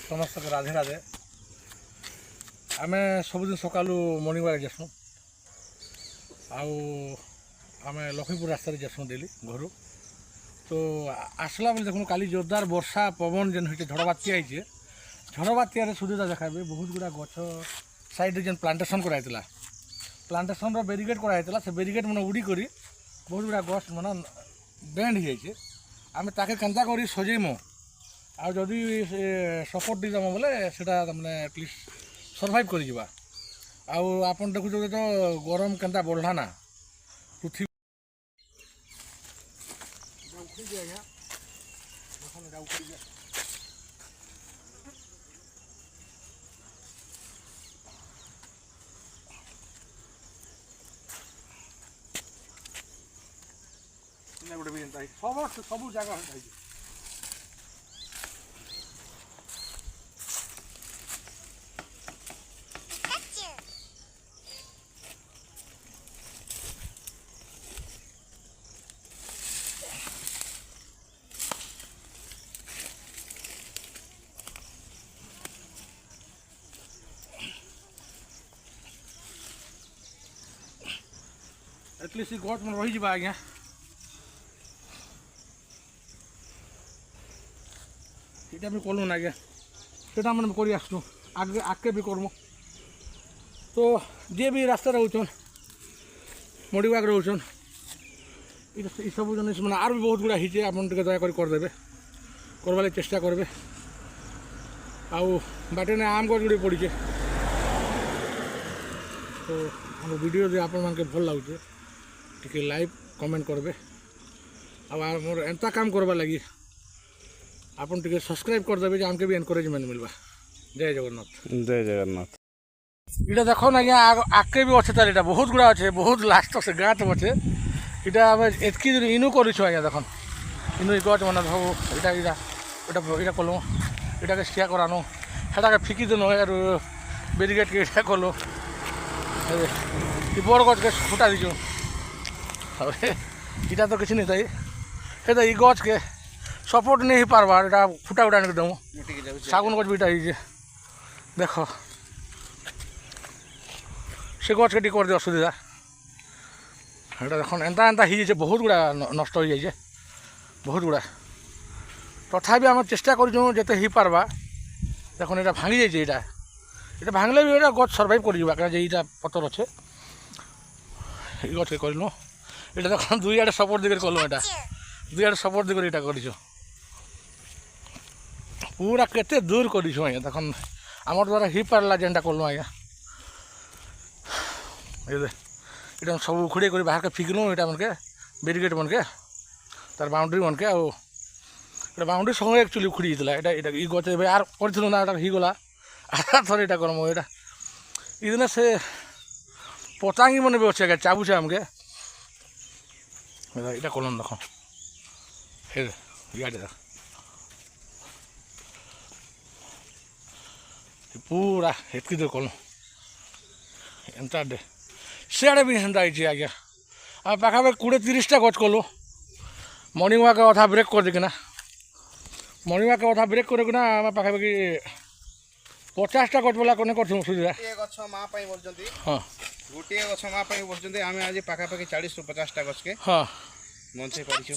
समस्त राधे राधे आम सबुदिन सका मर्निंग वाक जासूँ आम लक्ष्मीपुर रास्तार जासूँ डेली घर तो आसला बेले देखो काली जोरदार वर्षा पवन जेन हो झड़ बात्या आई झड़ बात्यार सुविधा देखा बहुत गुड़ा गछ साइड जेन प्लांटेसन कराइला प्लांटेसन बेरिकेड कराइला से बेरिकेड मैंने उड़ीक बहुत गुड़ा गछ मैंने बेंड हो जाए आम ताके केन्ता कर सजेमु आदि सपोर्ट दीदम बोले सेटा मैंने एटलिस्ट सर्वाइव कर जावा आपन देखुच तो गरम केन्ता बढ़ला ना पृथ्वी गोटे भी सब सब जगह एटलिस्ट गछ मन रही जा आज्ञा ये भी कलु ना आज्ञा से मैंने कर आसू आगे आगे भी करमु तो जी भी रास्ता रोचन मर्निंग रोचन ये सब जिन मैंने आर भी बहुत गुड़ा होचे आप दयाक करदे करवा चेष्टा करेंगे बाटे ने आम गछ गुड़ी पड़े तो आम वीडियो जो आपण मानके भल लगुचे टिके लाइक कमेंट करबे आमर एंता काम करवा लगी आपन टिके सब्सक्राइब करदेवे आमके भी एनकरेजमेंट मिलवा। जय जगन्नाथ जय जगन्नाथ। इटा देखो ना आज्ञा आगे भी अच्छे तार बहुत गुड़ा अच्छे बहुत लास्ट से गाँ तो अच्छे इटा आम एतकी इनू करूँ आज्ञा देखन इनू गच मैंने धो इटा इटा इटा इटा कलु इटा के स्टिया करानु हेटा फिकी देनु और बेरिकेड के इटा कलु बड़ गच के फुटा दीचु इटा तो किसी नहीं था ये गच के सपोर्ट नहीं पार्बा এটা ফুটা উড়া নিকে দেবো শাগুন গছ বিটা এই যে দেখো সে গছ কেটি করে দিয়ে অসুবিধা এটা এখন এন্তা এন্তা হয়ে যাচ্ছে বহুত গুড়া নষ্ট হয়ে যাচ্ছে বহুত গুড়া তথাপি আমি চেষ্টা করছু যেতে হয়ে পারবা দেখুন এটা ভাঙি যাইছে এটা ভাঙলে বি এটা গছ সর্ভাইভ করে যাবা কারণ যে এইটা পতর আছে এই গছকে করল এটা দেখুন দুই আড়ে সপোর্ট দিকে করলো এটা দুই আড়ে সপোর্ট দিকে এটা করেছো पूरा केते दूर करूँ आज्ञा तक आम द्वारा हो पारा जेनटा कलु आज्ञा ये सब उखड़े कर बाहर के फिकलु यहाँ मनके बेरिकेड मनके तार बाउंड्री मनके बाउंड्री संगे एक्चुअली उखड़ी जाता है ये गचे यार करूँ ना हो गला आधा थर यहाँ करम यहाँ इदिने से पतांगी मन भी अच्छे आज्ञा चाबुचे आमके यहाँ कलम देख इे देख पूरा हेतकी दूर कलु एंता डे सियाड़े भी हेन्ता आई आज्ञा आ पाखापाखि 20-30टा गच कलु मर्निंग वाक अधा ब्रेक कर देकिना मर्निंग वाक अधा ब्रेक करकिना आम पाखापाखि 50टा गच बोला कने करथु सुविधा गछ मा पई बोलजंती हां गोटे गछ मा पई बोलजंती आमे आज पाखापाखि 40-50टा गछ के हां मनसे परिछु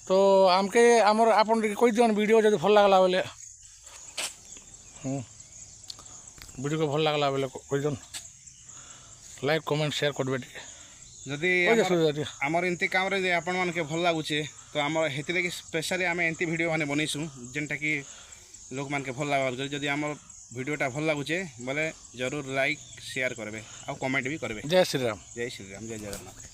तो आमके हमर आपन कोई दिन वीडियो जदि भल लागला बोले वीडियो को भल लगला बोले कोई लाइक कमेंट शेयर करबे जदि आमर एंती काम रे आपण मान के भल लागुचे तो आमर हेति लगी स्पेशली आमे एंती वीडियो माने बनैसु जेनटा कि लोग मान के भल लागल जदि आमर वीडियोटा भल लागुचे बोले जरूर लाइक शेयर करबे आ कमेंट भी करबे। जय श्री राम। जय श्री राम। जय जगन्नाथ।